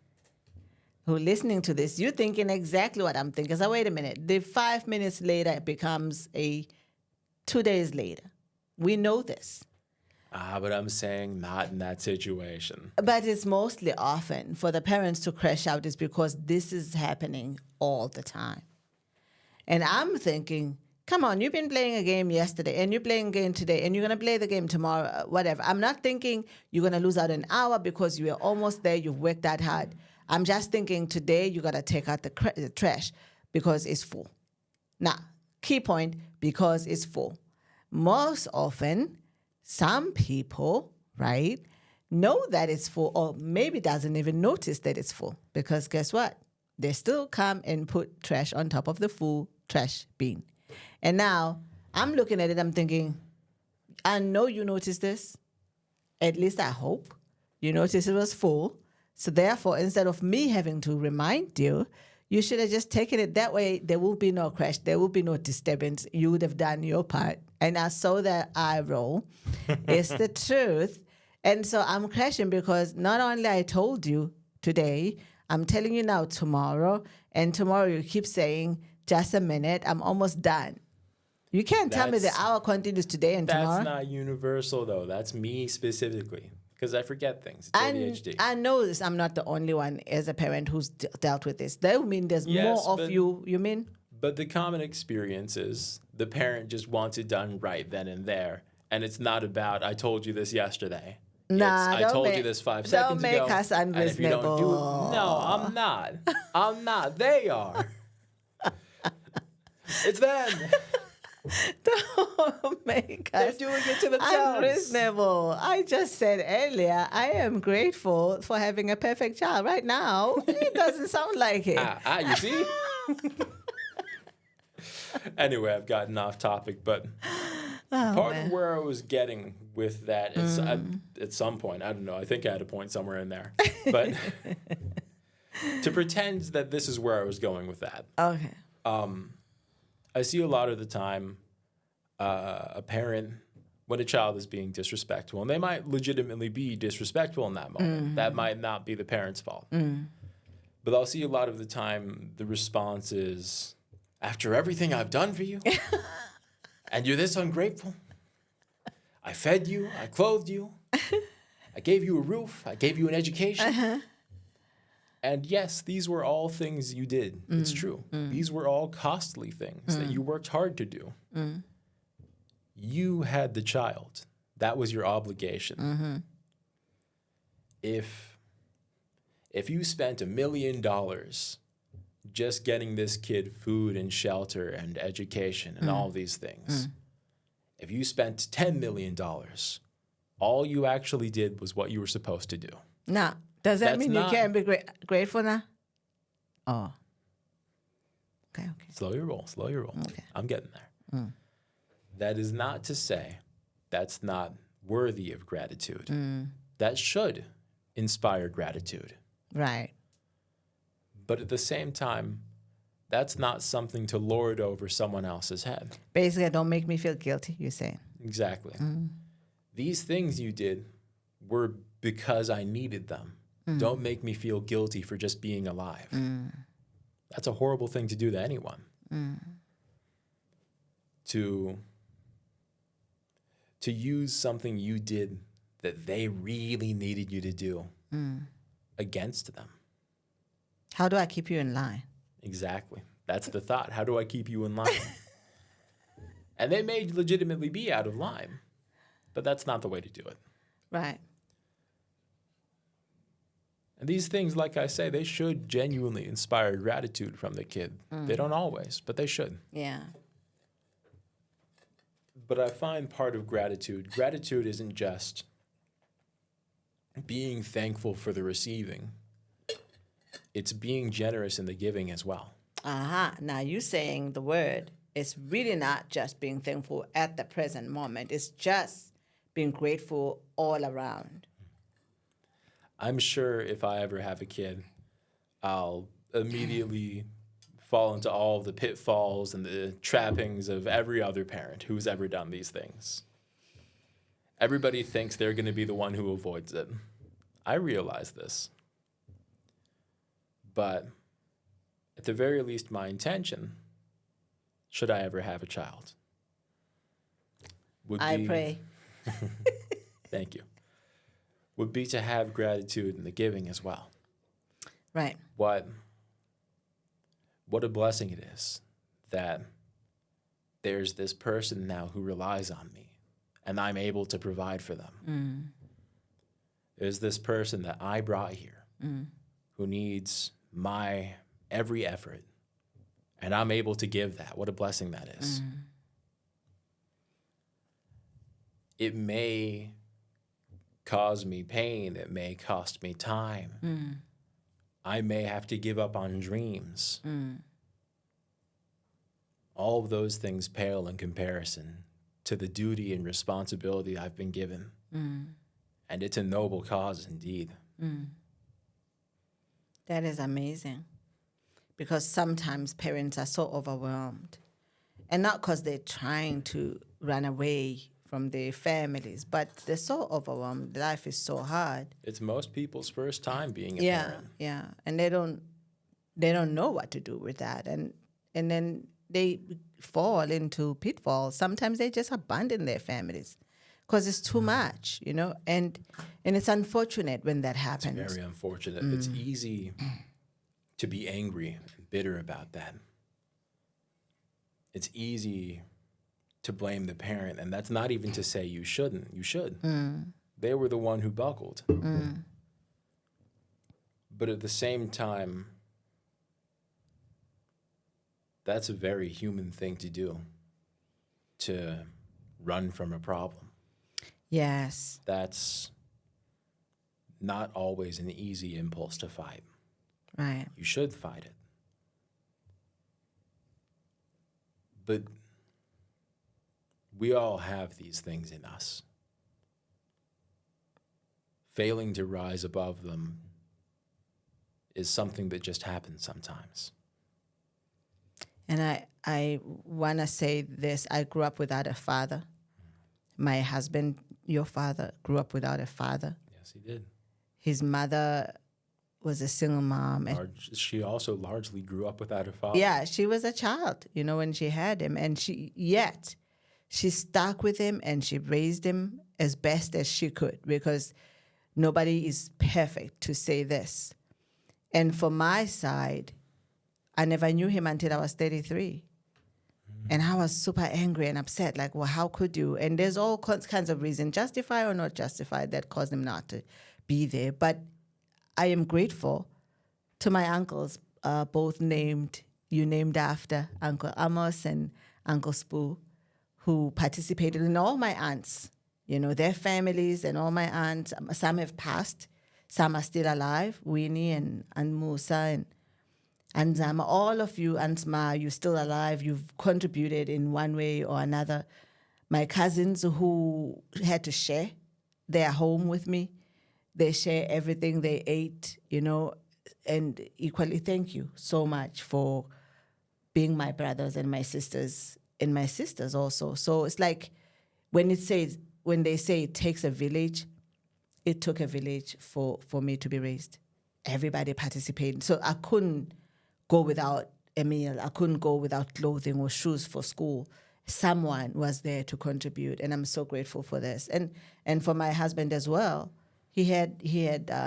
who are listening to this, you're thinking exactly what I'm thinking. So wait a minute. The 5 minutes later, it becomes 2 days later. We know this. But I'm saying not in that situation. But it's mostly often for the parents to crash out is because this is happening all the time. And I'm thinking, come on, you've been playing a game yesterday and you're playing a game today and you're going to play the game tomorrow, whatever. I'm not thinking you're going to lose out an hour because you were almost there, you've worked that hard. I'm just thinking today you got to take out the trash because it's full. Now, key point, because it's full. Most often, some people, right, know that it's full or maybe doesn't even notice that it's full because guess what? They still come and put trash on top of the full trash bin. And now I'm looking at it, I'm thinking, I know you noticed this. At least I hope you noticed it was full. So therefore, instead of me having to remind you, you should have just taken it that way. There will be no crash. There will be no disturbance. You would have done your part. And I saw that eye roll. It's the truth. And so I'm crashing because not only I told you today, I'm telling you now tomorrow. And tomorrow you keep saying, just a minute, I'm almost done. You can't tell me the hour continues today and tomorrow. That's not universal, though. That's me specifically. Because I forget things. It's ADHD. I know this. I'm not the only one as a parent who's dealt with this. That would mean there's more of you mean? But the common experience is the parent just wants it done right then and there. And it's not about, I told you this yesterday. Nah, I told you this 5 seconds ago. Don't make us unreasonable. And if you don't do it, no, I'm not. I'm not. They are. It's them. Don't make us They're doing it to themselves. unreasonable. I just said earlier, I am grateful for having a perfect child. Right now, it doesn't sound like it. You see? Anyway, I've gotten off topic, but part of where I was getting with that is at some point, I don't know, I think I had a point somewhere in there. But to pretend that this is where I was going with that. Okay. I see a lot of the time a parent, when a child is being disrespectful, and they might legitimately be disrespectful in that moment. That might not be the parent's fault. But I'll see a lot of the time the response is, after everything I've done for you, and you're this ungrateful, I fed you, I clothed you, I gave you a roof, I gave you an education. And yes, these were all things you did. It's true. These were all costly things that you worked hard to do. You had the child. That was your obligation. If you spent $1 million just getting this kid food and shelter and education and all these things, if you spent $10 million, all you actually did was what you were supposed to do. Now, does that mean you can't be grateful now? Oh. Okay. Slow your roll. Okay. I'm getting there. That is not to say that's not worthy of gratitude. That should inspire gratitude. Right. But at the same time, that's not something to lord over someone else's head. Basically, don't make me feel guilty, you're saying. Exactly. These things you did were because I needed them. Don't make me feel guilty for just being alive. That's a horrible thing to do to anyone. To use something you did that they really needed you to do against them. How do I keep you in line? Exactly. That's the thought. How do I keep you in line? And they may legitimately be out of line, but that's not the way to do it. Right. And these things, like I say, they should genuinely inspire gratitude from the kid. They don't always, but they should. Yeah. But I find part of gratitude isn't just being thankful for the receiving. It's being generous in the giving as well. Aha. Now you saying the word, it's really not just being thankful at the present moment. It's just being grateful all around. I'm sure if I ever have a kid, I'll immediately fall into all of the pitfalls and the trappings of every other parent who's ever done these things. Everybody thinks they're going to be the one who avoids it. I realize this. But at the very least, my intention, should I ever have a child, would be... I pray. Thank you. Would be to have gratitude in the giving as well. Right. What a blessing it is that there's this person now who relies on me and I'm able to provide for them. There's this person that I brought here who needs my every effort and I'm able to give that. What a blessing that is. It may cause me pain. It may cost me time. I may have to give up on dreams. All of those things pale in comparison to the duty and responsibility I've been given. And it's a noble cause indeed. That is amazing. Because sometimes parents are so overwhelmed. And not because they're trying to run away from their families, but they're so overwhelmed. Life is so hard. It's most people's first time being a parent. Yeah. And they don't know what to do with that. And then they fall into pitfalls. Sometimes they just abandon their families because it's too much, and it's unfortunate when that happens. It's very unfortunate. It's easy to be angry and bitter about that. It's easy to blame the parent, and that's not even to say you shouldn't. You should. They were the one who buckled. But at the same time, that's a very human thing to do, to run from a problem. Yes. That's not always an easy impulse to fight. Right. You should fight it. But we all have these things in us. Failing to rise above them is something that just happens sometimes. And I want to say this. I grew up without a father. My husband, your father, grew up without a father. Yes, he did. His mother was a single mom. She also largely grew up without a father. Yeah, she was a child, when she had him. And she stuck with him and she raised him as best as she could, because nobody is perfect, to say this. And for my side, I never knew him until I was 33. And I was super angry and upset, like, well, how could you? And there's all kinds of reasons, justified or not justified, that caused him not to be there. But I am grateful to my uncles, both you named after Uncle Amos and Uncle Spoo, who participated, in all my aunts, their families and all my aunts. Some have passed, some are still alive, Winnie and Musa and Zama, all of you, Aunt Ma, you're still alive. You've contributed in one way or another. My cousins who had to share their home with me, they share everything they ate, and equally thank you so much for being my brothers and my sisters also. So it's like when they say it takes a village, it took a village for me to be raised. Everybody participated. So I couldn't go without a meal. I couldn't go without clothing or shoes for school. Someone was there to contribute, and I'm so grateful for this. And for my husband as well, He had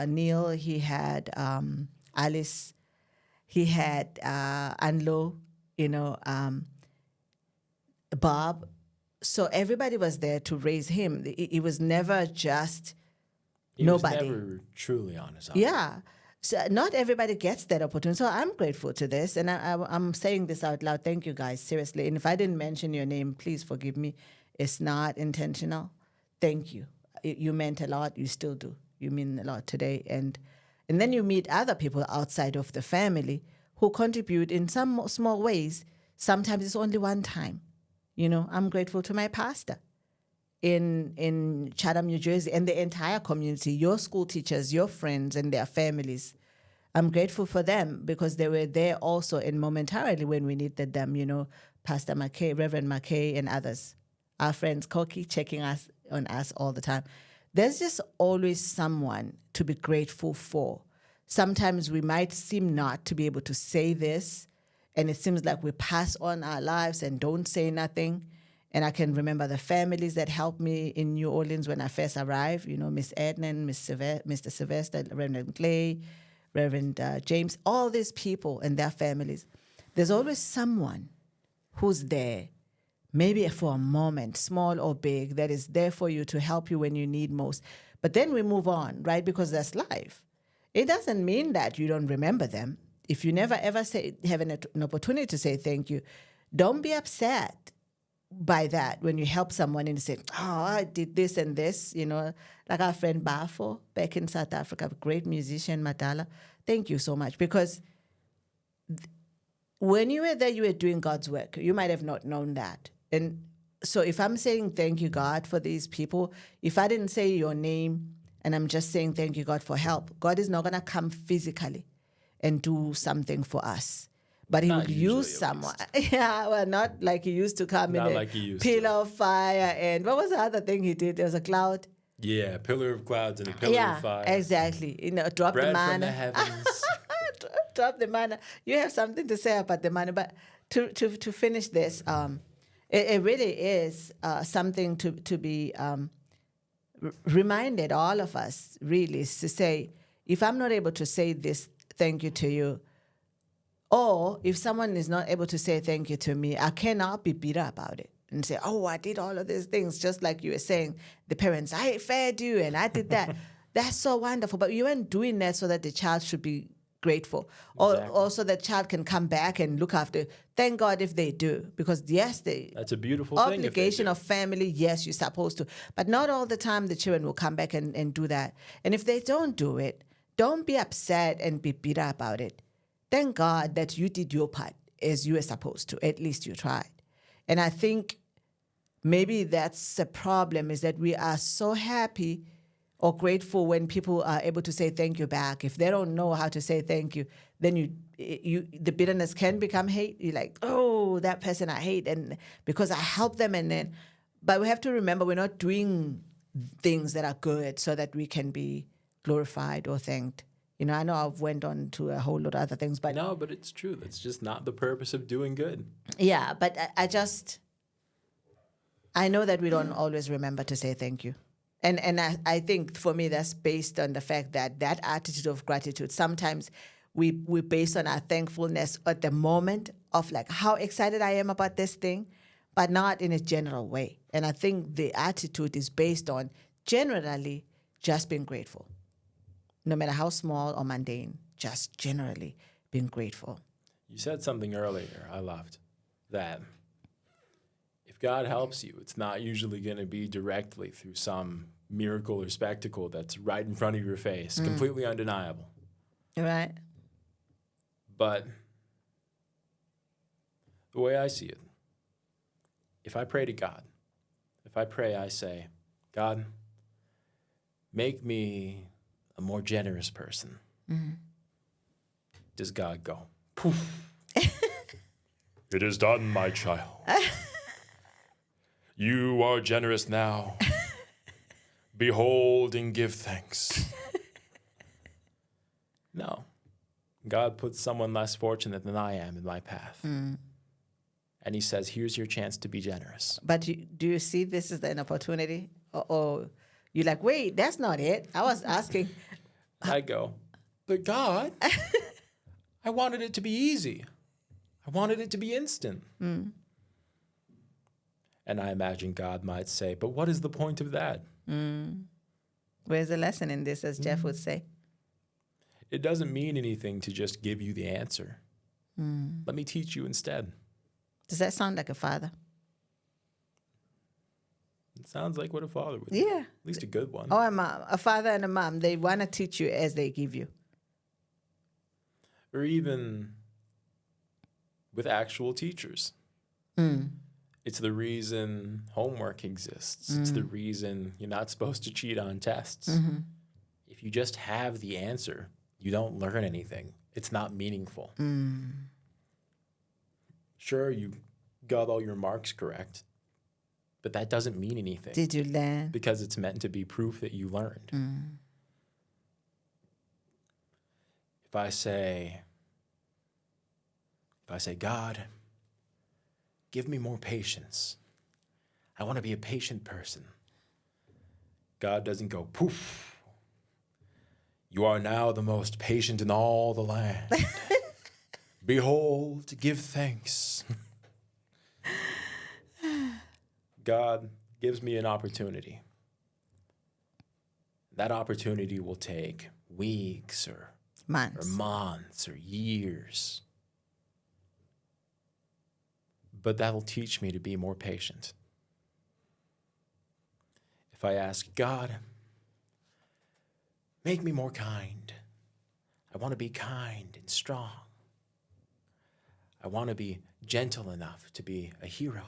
Neil, he had Alice, he had Anlo, Bob. So everybody was there to raise him. It was never just He nobody. was never truly on his own. Yeah. So not everybody gets that opportunity. So I'm grateful to this. And I'm saying this out loud. Thank you, guys, seriously. And if I didn't mention your name, please forgive me. It's not intentional. Thank you. You meant a lot. You still do. You mean a lot today. And then you meet other people outside of the family who contribute in some small ways. Sometimes it's only one time. I'm grateful to my pastor in Chatham, New Jersey, and the entire community, your school teachers, your friends, and their families. I'm grateful for them because they were there also and momentarily when we needed them, Pastor McKay, Reverend McKay, and others. Our friends, Koki, checking on us all the time. There's just always someone to be grateful for. Sometimes we might seem not to be able to say this, and it seems like we pass on our lives and don't say nothing. And I can remember the families that helped me in New Orleans when I first arrived, Miss Edna, Mr. Sylvester, Reverend Clay, Reverend James, all these people and their families. There's always someone who's there, maybe for a moment, small or big, that is there for you to help you when you need most. But then we move on, right? Because that's life. It doesn't mean that you don't remember them. If you never ever have an opportunity to say thank you, don't be upset by that when you help someone and say, oh, I did this and this, like our friend Bafo back in South Africa, great musician, Madala. Thank you so much. Because when you were there, you were doing God's work. You might have not known that. And so if I'm saying thank you, God, for these people, if I didn't say your name and I'm just saying thank you, God, for help, God is not going to come physically and do something for us. But he would use someone. Yeah, well, not like he used to come in a pillar of fire. And what was the other thing he did? There was a cloud. Yeah, pillar of clouds and a pillar of fire. Exactly. Drop bread the manna. From the heavens. Drop the manna. You have something to say about the manna. But to finish this, it really is something to be reminded, all of us, really, is to say, if I'm not able to say this thank you to you, or if someone is not able to say thank you to me, I cannot be bitter about it and say, oh, I did all of these things, just like you were saying, the parents, I fed you and I did that. That's so wonderful. But you weren't doing that so that the child should be grateful. Exactly. Or also that child can come back and look after. Thank God if they do. Because yes, that's a beautiful obligation of family, yes, you're supposed to. But not all the time the children will come back and do that. And if they don't do it, don't be upset and be bitter about it. Thank God that you did your part as you were supposed to. At least you tried. And I think maybe that's the problem, is that we are so happy or grateful when people are able to say thank you back. If they don't know how to say thank you, then the bitterness can become hate. You're like, oh, that person I hate, and because I helped them, but we have to remember we're not doing things that are good so that we can be glorified or thanked. I know I've went on to a whole lot of other things, but no, but it's true. That's just not the purpose of doing good. Yeah, but I know that we don't always remember to say thank you. And I think for me that's based on the fact that attitude of gratitude, sometimes we base on our thankfulness at the moment of like how excited I am about this thing, but not in a general way. And I think the attitude is based on generally just being grateful. No matter how small or mundane, just generally being grateful. You said something earlier I loved, that if God helps you, it's not usually going to be directly through some miracle or spectacle that's right in front of your face, completely undeniable. Right. But the way I see it, if I pray to God, I say, God, make me a more generous person. Mm-hmm. Does God go, poof. It is done, my child. You are generous now. Behold and give thanks. No. God puts someone less fortunate than I am in my path. Mm. And he says, here's your chance to be generous. But do you see this as an opportunity? Or You're like, wait, that's not it. I was asking. I go, but God, I wanted it to be easy. I wanted it to be instant. And I imagine God might say, but what is the point of that? Where's the lesson in this, as Jeff would say? It doesn't mean anything to just give you the answer. Let me teach you instead. Does that sound like a father? It sounds like what a father would do. Yeah. At least a good one. Or a mom. A father and a mom, they want to teach you as they give you. Or even with actual teachers. It's the reason homework exists. It's the reason you're not supposed to cheat on tests. If you just have the answer, you don't learn anything. It's not meaningful. Sure, you got all your marks correct, but that doesn't mean anything. Did you learn? Because it's meant to be proof that you learned. If I say, God, give me more patience. I want to be a patient person. God doesn't go, poof. You are now the most patient in all the land. Behold, give thanks. God gives me an opportunity. That opportunity will take weeks or months or years. But that'll teach me to be more patient. If I ask God, make me more kind. I want to be kind and strong. I want to be gentle enough to be a hero.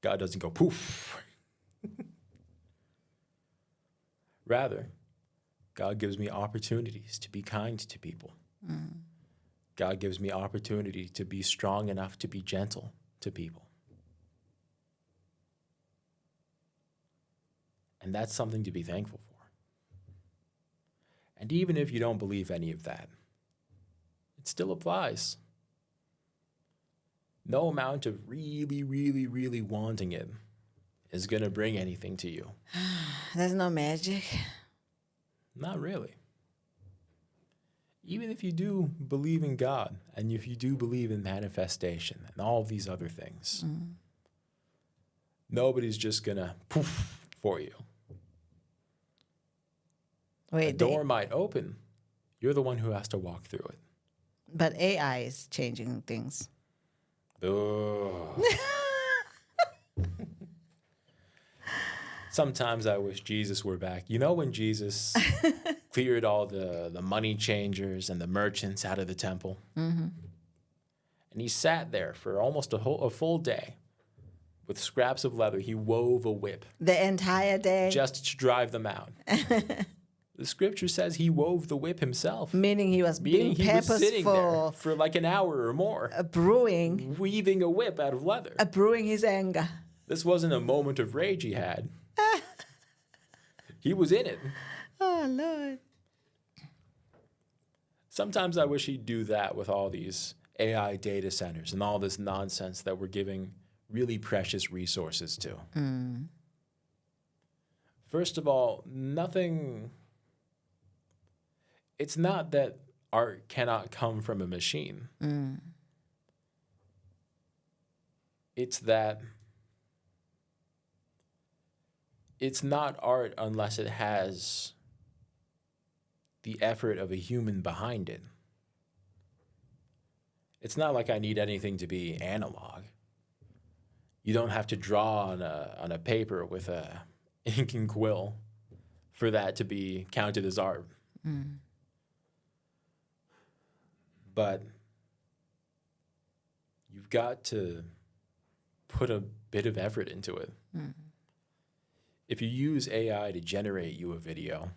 God doesn't go poof. Rather, God gives me opportunities to be kind to people. God gives me opportunity to be strong enough to be gentle to people. And that's something to be thankful for. And even if you don't believe any of that, it still applies. No amount of really, really, really wanting it is going to bring anything to you. There's no magic. Not really. Even if you do believe in God, and if you do believe in manifestation and all of these other things, nobody's just going to poof for you. A door might open. You're the one who has to walk through it. But AI is changing things. Sometimes I wish Jesus were back. You know when Jesus cleared all the money changers and the merchants out of the temple? And he sat there for almost a full day with scraps of leather. He wove a whip. The entire day? Just to drive them out. The scripture says he wove the whip himself. Meaning he was being purposeful. Was sitting there for like an hour or more. Brewing. Weaving a whip out of leather. Brewing his anger. This wasn't a moment of rage he had. He was in it. Oh, Lord. Sometimes I wish he'd do that with all these AI data centers and all this nonsense that we're giving really precious resources to. First of all, it's not that art cannot come from a machine. It's that it's not art unless it has the effort of a human behind it. It's not like I need anything to be analog. You don't have to draw on a paper with a ink and quill for that to be counted as art. But you've got to put a bit of effort into it. If you use AI to generate you a video,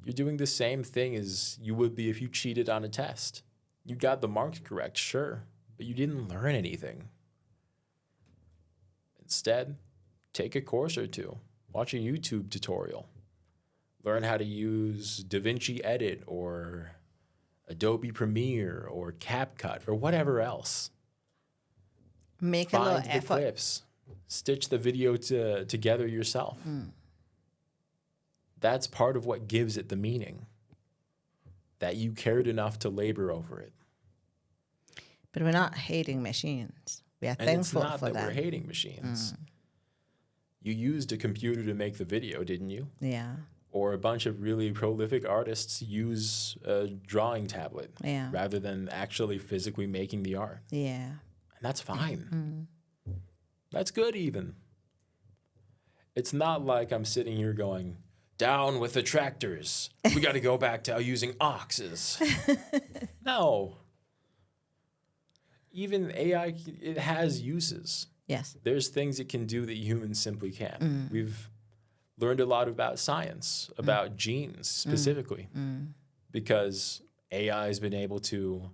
you're doing the same thing as you would be if you cheated on a test. You got the marks correct, sure, but you didn't learn anything. Instead, take a course or two. Watch a YouTube tutorial. Learn how to use DaVinci Edit or Adobe Premiere or CapCut or whatever else. Make a little Find the effort. clips. stitch the video together yourself. That's part of what gives it the meaning, that you cared enough to labor over it. But we're not hating machines. We are And thankful it's not for that them. we're hating machines. You used a computer to make the video, didn't you? Yeah. Or a bunch of really prolific artists use a drawing tablet Yeah. rather than actually physically making the art. Yeah. And that's fine. That's good even. It's not like I'm sitting here going, down with the tractors. We got to go back to using oxes. No. Even AI, it has uses. Yes. There's things it can do that humans simply can't. We've learned a lot about science, about genes specifically, because AI has been able to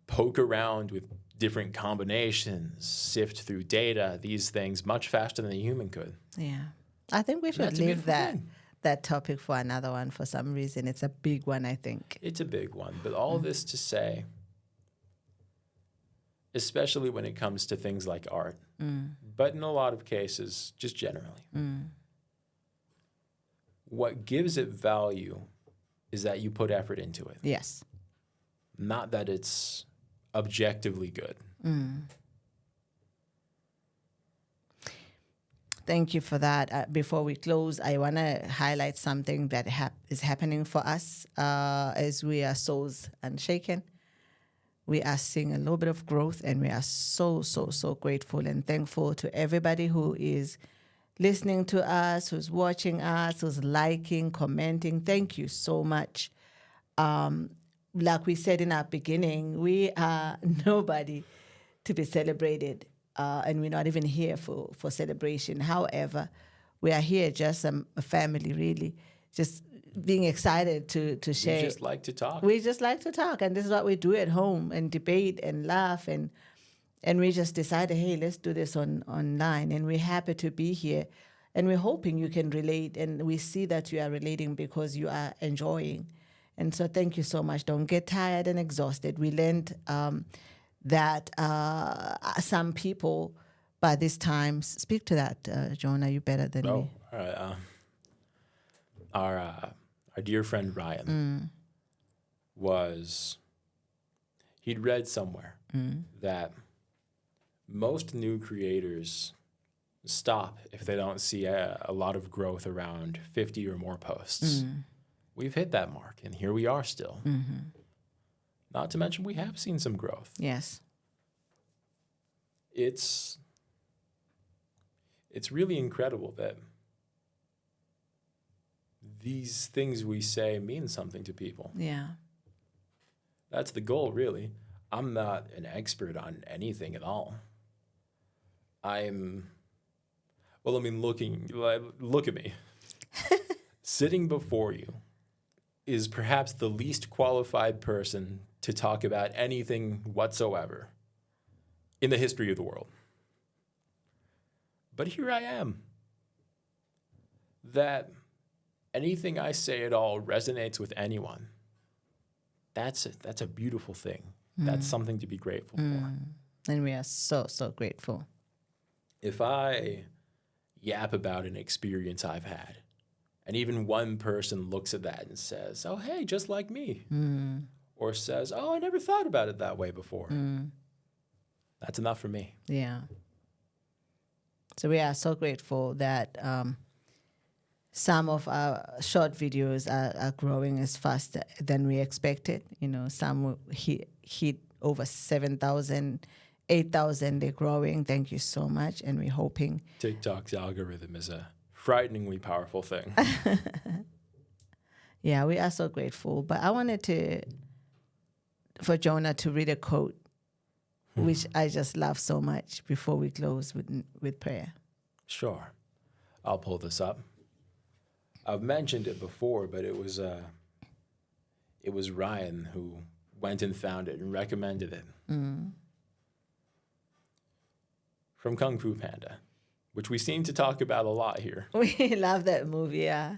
poke around with different combinations, sift through data, these things much faster than a human could. Yeah. I think we should that's a leave beautiful thing. that topic for another one for some reason. It's a big one, I think. It's a big one, but all this to say, especially when it comes to things like art, but in a lot of cases, just generally, what gives it value is that you put effort into it, Yes. not that it's objectively good. Thank you for that. Before we close, I want to highlight something that is happening for us as we are souls unshaken. We are seeing a little bit of growth, and we are so, so, so grateful and thankful to everybody who is listening to us, who's watching us, who's liking, commenting. Thank you so much. Like we said in our beginning, we are nobody to be celebrated, and we're not even here for celebration. However, we are here just a family, really, just being excited to share. We just like to talk. We just like to talk, and this is what we do at home, and debate and laugh, and we just decided, hey, let's do this online, and we're happy to be here, and we're hoping you can relate, and we see that you are relating because you are enjoying. And so thank you so much. Don't get tired and exhausted. We learned that some people by this time, speak to that, Jonah, you better than me. All right. Our dear friend Ryan he'd read somewhere that most new creators stop if they don't see a lot of growth around 50 or more posts. We've hit that mark, and here we are still. Not to mention we have seen some growth. Yes. It's really incredible that these things we say mean something to people. Yeah. That's the goal, really. I'm not an expert on anything at all. Look at me. Sitting before you is perhaps the least qualified person to talk about anything whatsoever in the history of the world. But here I am. That anything I say at all resonates with anyone. That's a beautiful thing. That's something to be grateful for. And we are so, so grateful. If I yap about an experience I've had, and even one person looks at that and says, oh, hey, just like me, or says, oh, I never thought about it that way before, that's enough for me. Yeah. So we are so grateful that some of our short videos are growing as fast than we expected. You know, some hit over 7,000, 8,000. They're growing. Thank you so much. And we're hoping. TikTok's algorithm is a frighteningly powerful thing. Yeah, we are so grateful. But I wanted for Jonah to read a quote, which I just love so much, before we close with prayer. Sure. I'll pull this up. I've mentioned it before, but it was Ryan who went and found it and recommended it. From Kung Fu Panda, which we seem to talk about a lot here. We love that movie, yeah.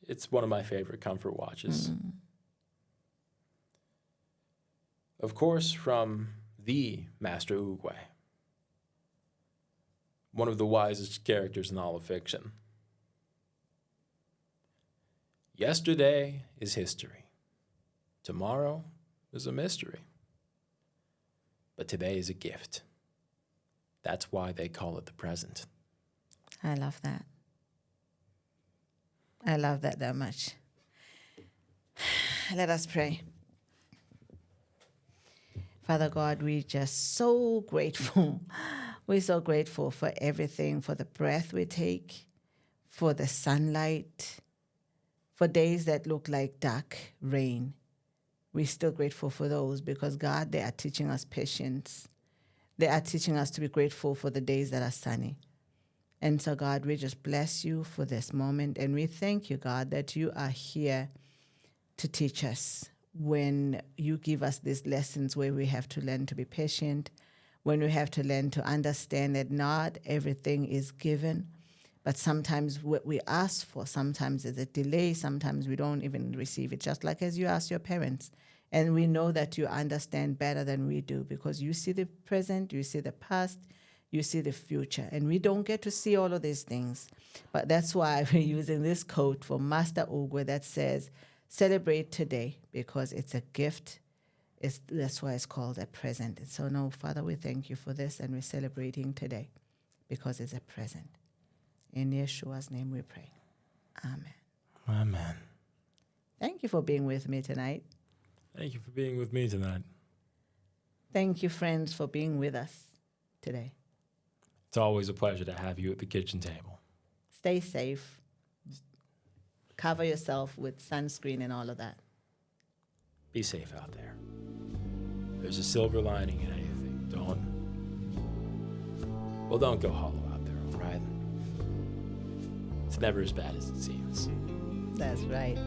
It's one of my favorite comfort watches. Of course, from the Master Oogway. one of the wisest characters in all of fiction. Yesterday is history. Tomorrow is a mystery. But today is a gift. That's why they call it the present. I love that. I love that much. Let us pray. Father God, we're just so grateful. We're so grateful for everything, for the breath we take, for the sunlight, for days that look like dark rain. We're still grateful for those because, God, they are teaching us patience. They are teaching us to be grateful for the days that are sunny. And so, God, we just bless you for this moment. And we thank you, God, that you are here to teach us when you give us these lessons where we have to learn to be patient, when we have to learn to understand that not everything is given, but sometimes what we ask for, sometimes there's a delay, sometimes we don't even receive it, just like as you ask your parents. And we know that you understand better than we do because you see the present, you see the past, you see the future. And we don't get to see all of these things. But that's why we're using this quote from Master Ogwe that says, celebrate today because it's a gift. That's why it's called a present. And so, no, Father, we thank you for this and we're celebrating today because it's a present. In Yeshua's name we pray. Amen. Amen. Thank you for being with me tonight. Thank you for being with me tonight. Thank you, friends, for being with us today. It's always a pleasure to have you at the kitchen table. Stay safe. Cover yourself with sunscreen and all of that. Be safe out there. There's a silver lining in anything. Don't go hollow out there, all right? It's never as bad as it seems. That's right.